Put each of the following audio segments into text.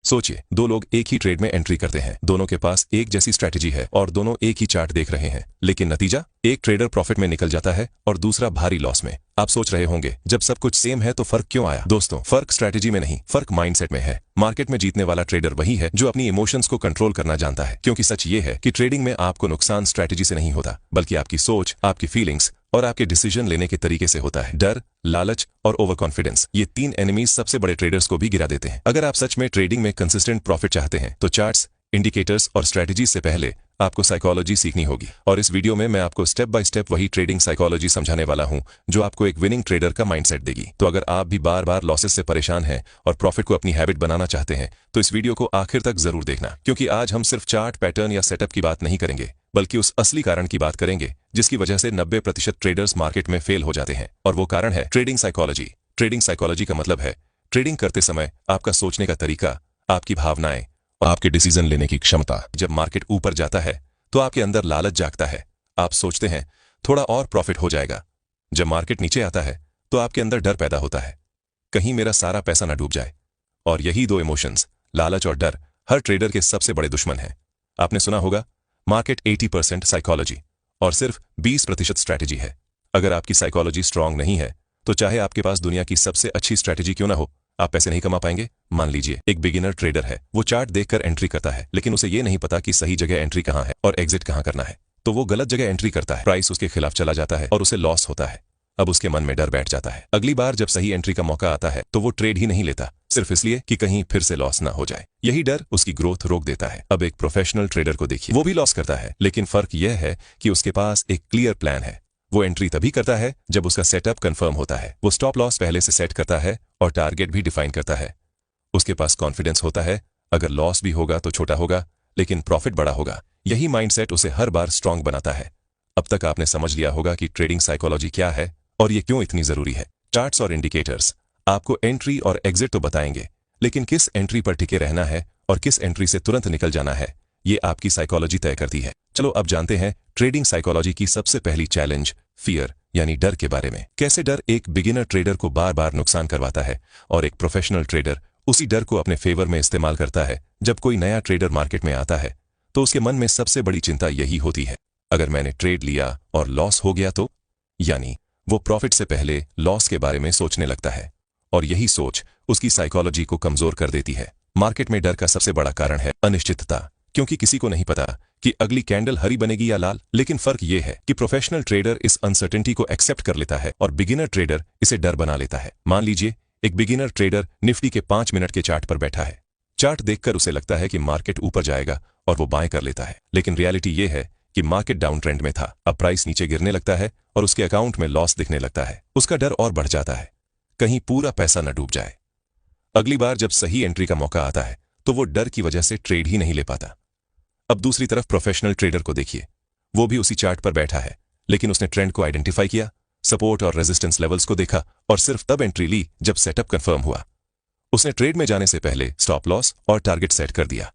सोचिए, दो लोग एक ही ट्रेड में एंट्री करते हैं, दोनों के पास एक जैसी स्ट्रैटेजी है और दोनों एक ही चार्ट देख रहे हैं, लेकिन नतीजा, एक ट्रेडर प्रॉफिट में निकल जाता है और दूसरा भारी लॉस में। आप सोच रहे होंगे, जब सब कुछ सेम है तो फर्क क्यों आया? दोस्तों, फर्क स्ट्रैटेजी में नहीं, फर्क माइंडसेट में है। मार्केट में जीतने वाला ट्रेडर वही है जो अपनी इमोशंस को कंट्रोल करना जानता है, क्योंकि सच ये है कि ट्रेडिंग में आपको नुकसान स्ट्रैटेजी से नहीं होता, बल्कि आपकी सोच, आपकी फीलिंग्स और आपके डिसीजन लेने के तरीके से होता है। डर, लालच और ओवर कॉन्फिडेंस, ये तीन एनिमीज सबसे बड़े ट्रेडर्स को भी गिरा देते हैं। अगर आप सच में ट्रेडिंग में कंसिस्टेंट प्रॉफिट चाहते हैं तो चार्ट्स, इंडिकेटर्स और स्ट्रैटेजीज से पहले आपको साइकोलॉजी सीखनी होगी। और इस वीडियो में मैं आपको स्टेप बाय स्टेप वही ट्रेडिंग साइकोलॉजी समझाने वाला हूं जो आपको एक विनिंग ट्रेडर का माइंडसेट देगी। तो अगर आप भी बार बार लॉसेस से परेशान हैं और प्रॉफिट को अपनी हैबिट बनाना चाहते हैं तो इस वीडियो को आखिर तक जरूर देखना, क्योंकि आज हम सिर्फ चार्ट, पैटर्न या सेटअप की बात नहीं करेंगे, बल्कि उस असली कारण की बात करेंगे जिसकी वजह से 90% ट्रेडर्स मार्केट में फेल हो जाते हैं। और वो कारण है ट्रेडिंग साइकोलॉजी। ट्रेडिंग साइकोलॉजी का मतलब है ट्रेडिंग करते समय आपका सोचने का तरीका, आपकी भावनाएं और आपके डिसीजन लेने की क्षमता। जब मार्केट ऊपर जाता है तो आपके अंदर लालच जागता है, आप सोचते हैं थोड़ा और प्रॉफिट हो जाएगा। जब मार्केट नीचे आता है तो आपके अंदर डर पैदा होता है, कहीं मेरा सारा पैसा ना डूब जाए। और यही दो इमोशंस, लालच और डर, हर ट्रेडर के सबसे बड़े दुश्मन हैं। आपने सुना होगा, मार्केट 80% साइकोलॉजी और सिर्फ 20% स्ट्रैटेजी है। अगर आपकी साइकोलॉजी स्ट्रांग नहीं है तो चाहे आपके पास दुनिया की सबसे अच्छी स्ट्रैटेजी क्यों ना हो, आप पैसे नहीं कमा पाएंगे। मान लीजिए एक बिगिनर ट्रेडर है, वो चार्ट देखकर एंट्री करता है, लेकिन उसे ये नहीं पता कि सही जगह एंट्री कहाँ है और एग्जिट कहाँ करना है। तो वो गलत जगह एंट्री करता है, प्राइस उसके खिलाफ चला जाता है और उसे लॉस होता है। अब उसके मन में डर बैठ जाता है, अगली बार जब सही एंट्री का मौका आता है तो वो ट्रेड ही नहीं लेता, सिर्फ इसलिए कि कहीं फिर से लॉस ना हो जाए। यही डर उसकी ग्रोथ रोक देता है। अब एक प्रोफेशनल ट्रेडर को देखिए, वो भी लॉस करता है, लेकिन फर्क यह है कि उसके पास एक क्लियर प्लान है। वो एंट्री तभी करता है जब उसका सेटअप कंफर्म होता है, वो स्टॉप लॉस पहले से सेट करता है और टारगेट भी डिफाइन करता है। उसके पास कॉन्फिडेंस होता है, अगर लॉस भी होगा तो छोटा होगा, लेकिन प्रॉफिट बड़ा होगा। यही माइंडसेट उसे हर बार स्ट्रांग बनाता है। अब तक आपने समझ लिया होगा कि ट्रेडिंग साइकोलॉजी क्या है और ये क्यों इतनी जरूरी है। चार्ट्स और इंडिकेटर्स आपको एंट्री और एग्जिट तो बताएंगे, लेकिन किस एंट्री पर टिके रहना है और किस एंट्री से तुरंत निकल जाना है, ये आपकी साइकोलॉजी तय करती है। चलो अब जानते हैं ट्रेडिंग साइकोलॉजी की सबसे पहली चैलेंज, फियर यानी डर के बारे में। कैसे डर एक बिगिनर ट्रेडर को बार बार नुकसान करवाता है और एक प्रोफेशनल ट्रेडर उसी डर को अपने फेवर में इस्तेमाल करता है। जब कोई नया ट्रेडर मार्केट में आता है तो उसके मन में सबसे बड़ी चिंता यही होती है, अगर मैंने ट्रेड लिया और लॉस हो गया तो। यानी वो प्रॉफिट से पहले लॉस के बारे में सोचने लगता है और यही सोच उसकी साइकोलॉजी को कमजोर कर देती है। मार्केट में डर का सबसे बड़ा कारण है अनिश्चितता, क्योंकि किसी को नहीं पता कि अगली कैंडल हरी बनेगी या लाल। लेकिन फर्क यह है कि प्रोफेशनल ट्रेडर इस अनसर्टेनिटी को एक्सेप्ट कर लेता है और बिगिनर ट्रेडर इसे डर बना लेता है। मान लीजिए एक बिगिनर ट्रेडर निफ्टी के 5 मिनट के चार्ट पर बैठा है। चार्ट देखकर उसे लगता है कि मार्केट ऊपर जाएगा और वो बाएं कर लेता है, लेकिन रियलिटी ये है कि मार्केट डाउन ट्रेंड में था। अब प्राइस नीचे गिरने लगता है और उसके अकाउंट में लॉस दिखने लगता है। उसका डर और बढ़ जाता है, कहीं पूरा पैसा न डूब जाए। अगली बार जब सही एंट्री का मौका आता है तो वो डर की वजह से ट्रेड ही नहीं ले पाता। अब दूसरी तरफ प्रोफेशनल ट्रेडर को देखिए, वो भी उसी चार्ट पर बैठा है, लेकिन उसने ट्रेंड को आइडेंटिफाई किया, सपोर्ट और रेजिस्टेंस लेवल्स को देखा और सिर्फ तब एंट्री ली जब सेटअप कंफर्म हुआ। उसने ट्रेड में जाने से पहले स्टॉप लॉस और टारगेट सेट कर दिया,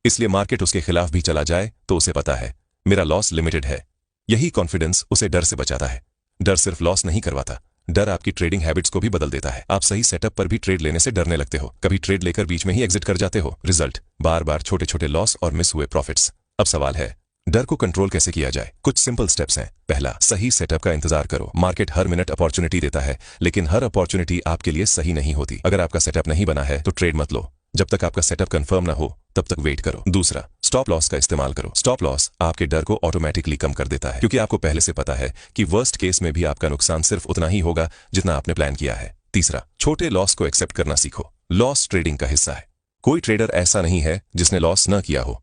इसलिए मार्केट उसके खिलाफ भी चला जाए तो उसे पता है मेरा लॉस लिमिटेड है। यही कॉन्फिडेंस उसे डर से बचाता है। डर सिर्फ लॉस नहीं करवाता, डर आपकी ट्रेडिंग हैबिट्स को भी बदल देता है। आप सही सेटअप पर भी ट्रेड लेने से डरने लगते हो, कभी ट्रेड लेकर बीच में ही एग्जिट कर जाते हो। रिजल्ट, बार बार छोटे छोटे लॉस और मिस हुए प्रॉफिट्स। अब सवाल है, डर को कंट्रोल कैसे किया जाए? कुछ सिंपल स्टेप्स हैं। पहला, सही सेटअप का इंतजार करो। मार्केट हर मिनट अपॉर्चुनिटी देता है, लेकिन हर अपॉर्चुनिटी आपके लिए सही नहीं होती। अगर आपका सेटअप नहीं बना है तो ट्रेड मत लो, जब तक आपका सेटअप कंफर्म ना हो तब तक वेट करो। दूसरा, स्टॉप लॉस का इस्तेमाल करो। स्टॉप लॉस आपके डर को ऑटोमेटिकली कम कर देता है, क्योंकि आपको पहले से पता है कि वर्स्ट केस में भी आपका नुकसान सिर्फ उतना ही होगा जितना आपने प्लान किया है। तीसरा, छोटे लॉस को एक्सेप्ट करना सीखो। लॉस ट्रेडिंग का हिस्सा है। कोई ट्रेडर ऐसा नहीं है जिसने लॉस न किया हो।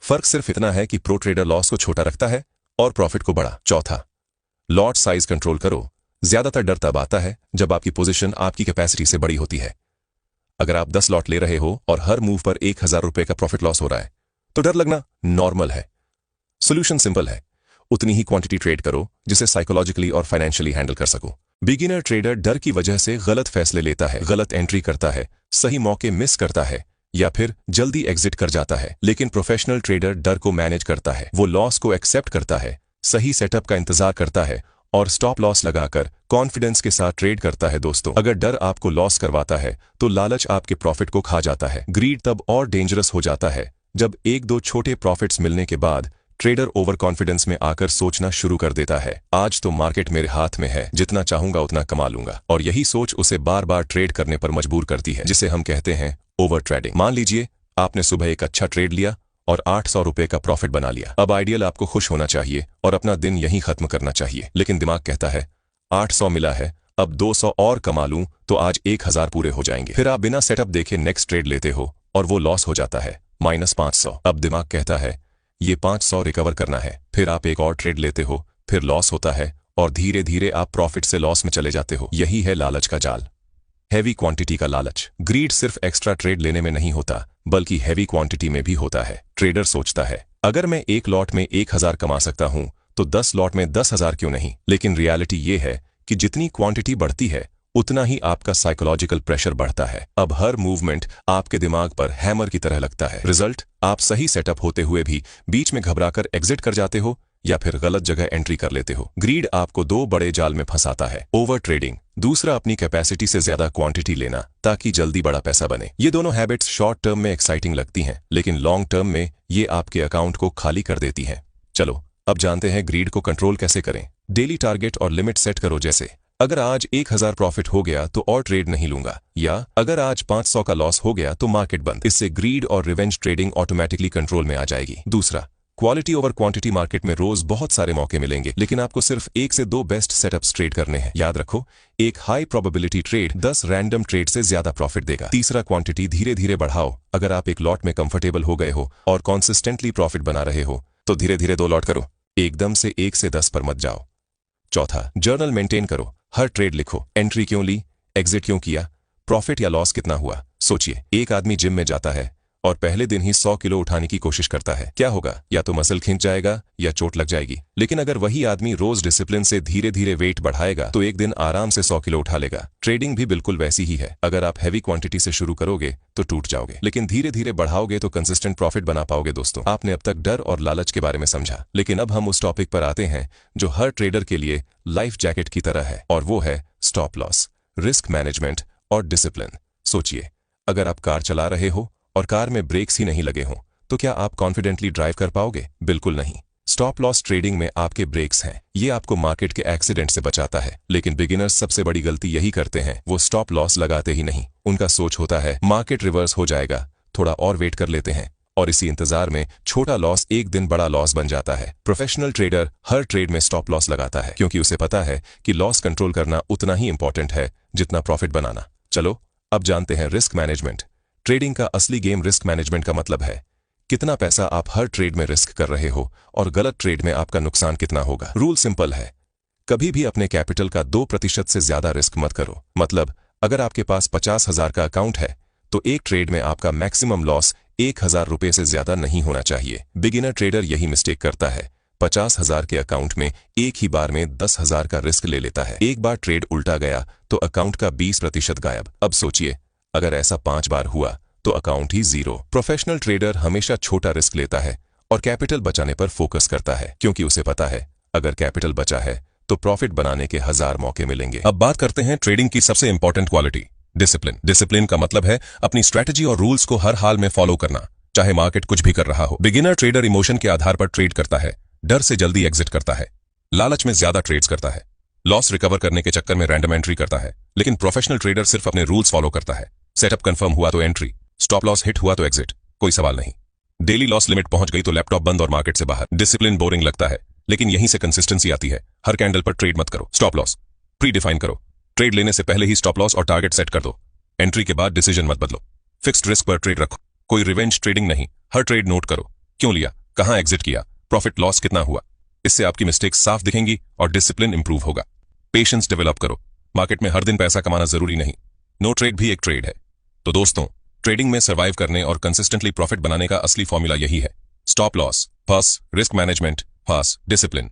फर्क सिर्फ इतना है कि प्रो ट्रेडर लॉस को छोटा रखता है और प्रॉफिट को बड़ा। चौथा, लॉट साइज कंट्रोल करो। ज्यादातर डर तब आता है जब आपकी पोजीशन आपकी कैपेसिटी से बड़ी होती है। अगर आप 10 लॉट ले रहे हो और हर मूव पर 1000 रुपए का प्रॉफिट लॉस हो रहा है तो डर लगना नॉर्मल है। सोल्यूशन सिंपल है, उतनी ही क्वांटिटी ट्रेड करो जिसे साइकोलॉजिकली और फाइनेंशियली हैंडल कर सको। बिगिनर ट्रेडर डर की वजह से गलत फैसले लेता है, गलत एंट्री करता है, सही मौके मिस करता है या फिर जल्दी एग्जिट कर जाता है। लेकिन प्रोफेशनल ट्रेडर डर को मैनेज करता है, वो लॉस को एक्सेप्ट करता है, सही सेटअप का इंतजार करता है और स्टॉप लॉस लगाकर कॉन्फिडेंस के साथ ट्रेड करता है। दोस्तों, अगर डर आपको लॉस करवाता है तो लालच आपके प्रॉफिट को खा जाता है। ग्रीड तब और डेंजरस हो जाता है जब एक दो छोटे प्रॉफिट्स मिलने के बाद ट्रेडर ओवर कॉन्फिडेंस में आकर सोचना शुरू कर देता है, आज तो मार्केट मेरे हाथ में है, जितना चाहूंगा उतना कमा लूंगा। और यही सोच उसे बार बार ट्रेड करने पर मजबूर करती है, जिसे हम कहते हैं ओवर ट्रेडिंग। मान लीजिए आपने सुबह एक अच्छा ट्रेड लिया और 800 रुपए का प्रॉफिट बना लिया। अब आइडियल आपको खुश होना चाहिए और अपना दिन यहीं खत्म करना चाहिए, लेकिन दिमाग कहता है 800 मिला है, अब 200 और कमा लूं तो आज 1000 पूरे हो जाएंगे। फिर आप बिना सेटअप देखे नेक्स्ट ट्रेड लेते हो और वो लॉस हो जाता है -500। अब दिमाग कहता है ये 500 रिकवर करना है। फिर आप एक और ट्रेड लेते हो, फिर लॉस होता है और धीरे धीरे आप प्रॉफिट से लॉस में चले जाते हो। यही है लालच का जाल, हैवी क्वांटिटी का लालच। ग्रीड सिर्फ एक्स्ट्रा ट्रेड लेने में नहीं होता, बल्कि हैवी क्वांटिटी में भी होता है। ट्रेडर सोचता है अगर मैं एक लॉट में 1000 कमा सकता हूं तो 10 लॉट में 10,000 क्यों नहीं। लेकिन रियलिटी ये है कि जितनी क्वांटिटी बढ़ती है उतना ही आपका साइकोलॉजिकल प्रेशर बढ़ता है। अब हर मूवमेंट आपके दिमाग पर हैमर की तरह लगता है। रिजल्ट, आप सही सेटअप होते हुए भी बीच में घबराकर एग्जिट कर जाते हो या फिर गलत जगह एंट्री कर लेते हो। ग्रीड आपको दो बड़े जाल में फंसाता है, ओवर ट्रेडिंग, दूसरा अपनी कैपेसिटी से ज्यादा क्वांटिटी लेना ताकि जल्दी बड़ा पैसा बने। ये दोनों हैबिट्स शॉर्ट टर्म में एक्साइटिंग लगती हैं, लेकिन लॉन्ग टर्म में ये आपके अकाउंट को खाली कर देती हैं। चलो अब जानते हैं ग्रीड को कंट्रोल कैसे करें। डेली टारगेट और लिमिट सेट करो, जैसे अगर आज 1000 प्रॉफिट हो गया तो और ट्रेड नहीं लूंगा, या अगर आज 500 का लॉस हो गया तो मार्केट बंद। इससे ग्रीड और रिवेंज ट्रेडिंग ऑटोमेटिकली कंट्रोल में आ जाएगी। दूसरा, क्वालिटी ओवर क्वांटिटी। मार्केट में रोज बहुत सारे मौके मिलेंगे, लेकिन आपको सिर्फ 1 से 2 बेस्ट सेटअप्स ट्रेड करने हैं। याद रखो, एक high probability trade 10 random trade से ज्यादा प्रॉफिट देगा। तीसरा, क्वांटिटी धीरे धीरे बढ़ाओ। अगर आप एक लॉट में कंफर्टेबल हो गए हो और कॉन्सिस्टेंटली प्रॉफिट बना रहे हो तो धीरे धीरे 2 लॉट करो, एकदम से 1 से 10 पर मत जाओ। चौथा, जर्नल मेंटेन करो। हर ट्रेड लिखो, एंट्री क्यों ली, एग्जिट क्यों किया, प्रॉफिट या लॉस कितना हुआ। सोचिए, एक आदमी जिम में जाता है और पहले दिन ही 100 किलो उठाने की कोशिश करता है, क्या होगा, या तो मसल खिंच जाएगा या चोट लग जाएगी। लेकिन अगर वही आदमी रोज डिसिप्लिन से धीरे धीरे वेट बढ़ाएगा तो एक दिन आराम से 100 किलो उठा लेगा। ट्रेडिंग भी बिल्कुल वैसी ही है। अगर आप हैवी क्वांटिटी से शुरू करोगे तो टूट जाओगे, लेकिन धीरे धीरे बढ़ाओगे तो कंसिस्टेंट प्रॉफिट बना पाओगे। दोस्तों, आपने अब तक डर और लालच के बारे में समझा, लेकिन अब हम उस टॉपिक पर आते हैं जो हर ट्रेडर के लिए लाइफ जैकेट की तरह है, और वो है स्टॉप लॉस, रिस्क मैनेजमेंट और डिसिप्लिन। सोचिए, अगर आप कार चला रहे हो और कार में ब्रेक्स ही नहीं लगे हों तो क्या आप कॉन्फिडेंटली ड्राइव कर पाओगे? बिल्कुल नहीं। स्टॉप लॉस ट्रेडिंग में आपके ब्रेक्स हैं, ये आपको मार्केट के एक्सीडेंट से बचाता है। लेकिन बिगिनर्स सबसे बड़ी गलती यही करते हैं, वो स्टॉप लॉस लगाते ही नहीं। उनका सोच होता है मार्केट रिवर्स हो जाएगा, थोड़ा और वेट कर लेते हैं, और इसी इंतजार में छोटा लॉस एक दिन बड़ा लॉस बन जाता है। प्रोफेशनल ट्रेडर हर ट्रेड में स्टॉप लॉस लगाता है, क्योंकि उसे पता है कि लॉस कंट्रोल करना उतना ही इंपॉर्टेंट है जितना प्रॉफिट बनाना। चलो अब जानते हैं रिस्क मैनेजमेंट। ट्रेडिंग का असली गेम रिस्क मैनेजमेंट का मतलब है कितना पैसा आप हर ट्रेड में रिस्क कर रहे हो और गलत ट्रेड में आपका नुकसान कितना होगा। रूल सिंपल है, कभी भी अपने कैपिटल का 2% से ज्यादा रिस्क मत करो। मतलब अगर आपके पास 50,000 का अकाउंट है तो एक ट्रेड में आपका मैक्सिमम लॉस 1,000 रुपए से ज्यादा नहीं होना चाहिए। बिगिनर ट्रेडर यही मिस्टेक करता है, 50,000 के अकाउंट में एक ही बार में 10,000 का रिस्क ले लेता है। एक बार ट्रेड उल्टा गया तो अकाउंट का 20% गायब। अब सोचिए, अगर ऐसा 5 बार हुआ तो अकाउंट ही 0। प्रोफेशनल ट्रेडर हमेशा छोटा रिस्क लेता है और कैपिटल बचाने पर फोकस करता है, क्योंकि उसे पता है अगर कैपिटल बचा है तो प्रॉफिट बनाने के 1000 मौके मिलेंगे। अब बात करते हैं ट्रेडिंग की सबसे इंपॉर्टेंट क्वालिटी, डिसिप्लिन। डिसिप्लिन का मतलब है अपनी स्ट्रैटेजी और रूल्स को हर हाल में फॉलो करना, चाहे मार्केट कुछ भी कर रहा हो। बिगिनर ट्रेडर इमोशन के आधार पर ट्रेड करता है, डर से जल्दी एग्जिट करता है, लालच में ज्यादा ट्रेड्स करता है, लॉस रिकवर करने के चक्कर में रैंडम एंट्री करता है। लेकिन प्रोफेशनल ट्रेडर सिर्फ अपने रूल्स फॉलो करता है, सेटअप कंफर्म हुआ तो एंट्री, स्टॉप लॉस हिट हुआ तो एग्जिट, कोई सवाल नहीं। डेली लॉस लिमिट पहुंच गई तो लैपटॉप बंद और मार्केट से बाहर। डिसिप्लिन बोरिंग लगता है, लेकिन यहीं से कंसिस्टेंसी आती है। हर कैंडल पर ट्रेड मत करो, स्टॉप लॉस प्री डिफाइन करो, ट्रेड लेने से पहले ही स्टॉप लॉस और टारगेट सेट कर दो, एंट्री के बाद डिसीजन मत बदलो, फिक्स्ड रिस्क पर ट्रेड रखो, कोई रिवेंज ट्रेडिंग नहीं। हर ट्रेड नोट करो, क्यों लिया, कहां एग्जिट किया, प्रॉफिट लॉस कितना हुआ। इससे आपकी मिस्टेक्स साफ दिखेंगी और डिसिप्लिन इंप्रूव होगा। पेशेंस डेवलप करो, मार्केट में हर दिन पैसा कमाना जरूरी नहीं, नो ट्रेड भी एक ट्रेड है। तो दोस्तों, ट्रेडिंग में सर्वाइव करने और कंसिस्टेंटली प्रॉफिट बनाने का असली फॉर्मूला यही है, स्टॉप लॉस पास, रिस्क मैनेजमेंट पास, डिसिप्लिन।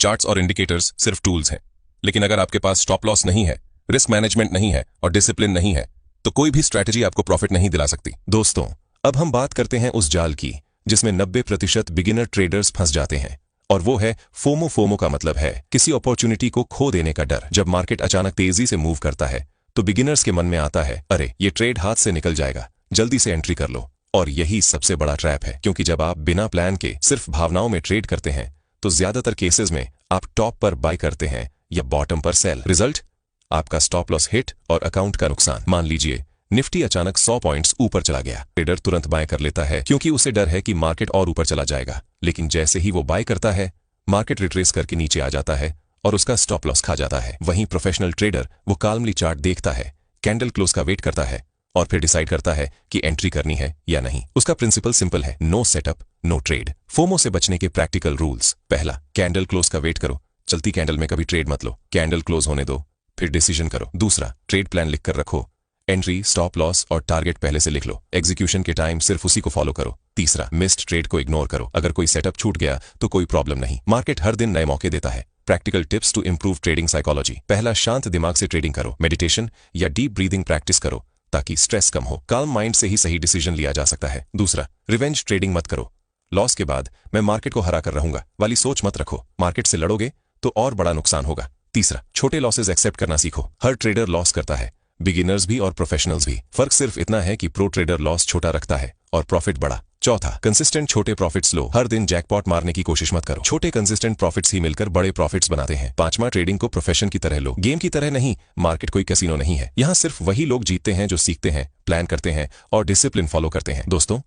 चार्ट्स और इंडिकेटर्स सिर्फ टूल्स हैं, लेकिन अगर आपके पास स्टॉप लॉस नहीं है, रिस्क मैनेजमेंट नहीं है और डिसिप्लिन नहीं है तो कोई भी स्ट्रैटेजी आपको प्रॉफिट नहीं दिला सकती। दोस्तों, अब हम बात करते हैं उस जाल की जिसमें 90% बिगिनर ट्रेडर्स फंस जाते हैं, और वो है फोमो। फोमो का मतलब है किसी अपॉर्चुनिटी को खो देने का डर। जब मार्केट अचानक तेजी से मूव करता है तो बिगिनर्स के मन में आता है, अरे ये ट्रेड हाथ से निकल जाएगा, जल्दी से एंट्री कर लो। और यही सबसे बड़ा ट्रैप है, क्योंकि जब आप बिना प्लान के सिर्फ भावनाओं में ट्रेड करते हैं तो ज्यादातर केसेस में आप टॉप पर बाय करते हैं या बॉटम पर सेल। रिजल्ट, आपका स्टॉप लॉस हिट और अकाउंट का नुकसान। मान लीजिए निफ्टी अचानक 100 पॉइंट्स ऊपर चला गया। ट्रेडर तुरंत बाय कर लेता है क्योंकि उसे डर है कि मार्केट और ऊपर चला जाएगा। लेकिन जैसे ही वो बाय करता है, मार्केट रिट्रेस करके नीचे आ जाता है और उसका स्टॉप लॉस खा जाता है। वहीं प्रोफेशनल ट्रेडर वो काल्मली चार्ट देखता है, कैंडल क्लोज का वेट करता है और फिर डिसाइड करता है कि एंट्री करनी है या नहीं। उसका प्रिंसिपल सिंपल है, no setup no trade. FOMO से बचने के प्रैक्टिकल रूल्स। पहला, कैंडल क्लोज का वेट करो, चलती कैंडल में कभी ट्रेड मत लो, कैंडल क्लोज होने दो फिर डिसीजन करो। दूसरा, ट्रेड प्लान लिख कर रखो, एंट्री, स्टॉप लॉस और टारगेट पहले से लिख लो, एग्जीक्यूशन के टाइम सिर्फ उसी को फॉलो करो। तीसरा, मिस्ड ट्रेड को इग्नोर करो, अगर कोई सेटअप छूट गया तो कोई प्रॉब्लम नहीं, मार्केट हर दिन नए मौके देता है। Practical tips to improve trading psychology. पहला, शांत दिमाग से ट्रेडिंग करो, मेडिटेशन या डीप ब्रीदिंग प्रैक्टिस करो ताकि स्ट्रेस कम हो। काल्म माइंड से ही सही डिसीजन लिया जा सकता है। दूसरा, रिवेंज ट्रेडिंग मत करो, लॉस के बाद मैं मार्केट को हरा कर रहूंगा वाली सोच मत रखो, मार्केट से लड़ोगे तो और बड़ा नुकसान होगा। तीसरा, छोटे लॉसेज एक्सेप्ट करना सीखो, हर ट्रेडर लॉस करता है, बिगिनर्स भी और प्रोफेशनल्स भी। फर्क सिर्फ इतना है कि प्रो ट्रेडर लॉस छोटा रखता है और प्रॉफिट बड़ा। चौथा, कंसिस्टेंट छोटे प्रॉफिट्स लो, हर दिन जैकपॉट मारने की कोशिश मत करो, छोटे कंसिस्टेंट प्रॉफिट्स ही मिलकर बड़े प्रॉफिट्स बनाते हैं। पांचवा, ट्रेडिंग को प्रोफेशन की तरह लो, गेम की तरह नहीं, मार्केट कोई कैसीनो नहीं है, यहाँ सिर्फ वही लोग जीतते हैं जो सीखते हैं, प्लान करते हैं और डिसिप्लिन फॉलो करते हैं। दोस्तों,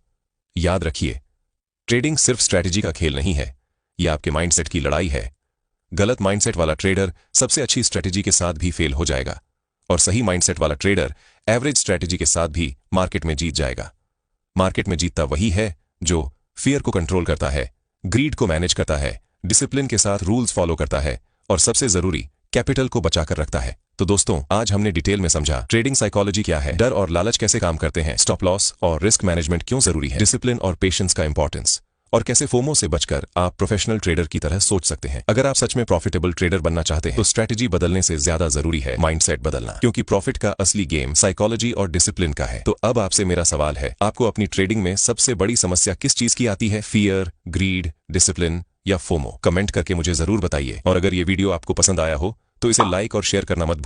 याद रखिए, ट्रेडिंग सिर्फ स्ट्रैटेजी का खेल नहीं है, यह आपके माइंडसेट की लड़ाई है। गलत माइंडसेट वाला ट्रेडर सबसे अच्छी स्ट्रैटेजी के साथ भी फेल हो जाएगा और सही माइंडसेट वाला ट्रेडर एवरेज स्ट्रैटेजी के साथ भी मार्केट में जीत जाएगा। मार्केट में जीतता वही है जो फियर को कंट्रोल करता है, ग्रीड को मैनेज करता है, डिसिप्लिन के साथ रूल्स फॉलो करता है और सबसे जरूरी, कैपिटल को बचाकर रखता है। तो दोस्तों, आज हमने डिटेल में समझा ट्रेडिंग साइकोलॉजी क्या है, डर और लालच कैसे काम करते हैं, स्टॉप लॉस और रिस्क मैनेजमेंट क्यों जरूरी है, डिसिप्लिन और पेशेंस का इंपॉर्टेंस, और कैसे फोमो से बचकर आप प्रोफेशनल ट्रेडर की तरह सोच सकते हैं। अगर आप सच में प्रॉफिटेबल ट्रेडर बनना चाहते हैं तो स्ट्रैटेजी बदलने से ज्यादा जरूरी है माइंडसेट बदलना, क्योंकि प्रॉफिट का असली गेम साइकोलॉजी और डिसिप्लिन का है। तो अब आपसे मेरा सवाल है, आपको अपनी ट्रेडिंग में सबसे बड़ी समस्या किस चीज की आती है, फियर, ग्रीड, डिसिप्लिन या फोमो? कमेंट करके मुझे जरूर बताइए। और अगर ये वीडियो आपको पसंद आया हो तो इसे लाइक और शेयर करना मत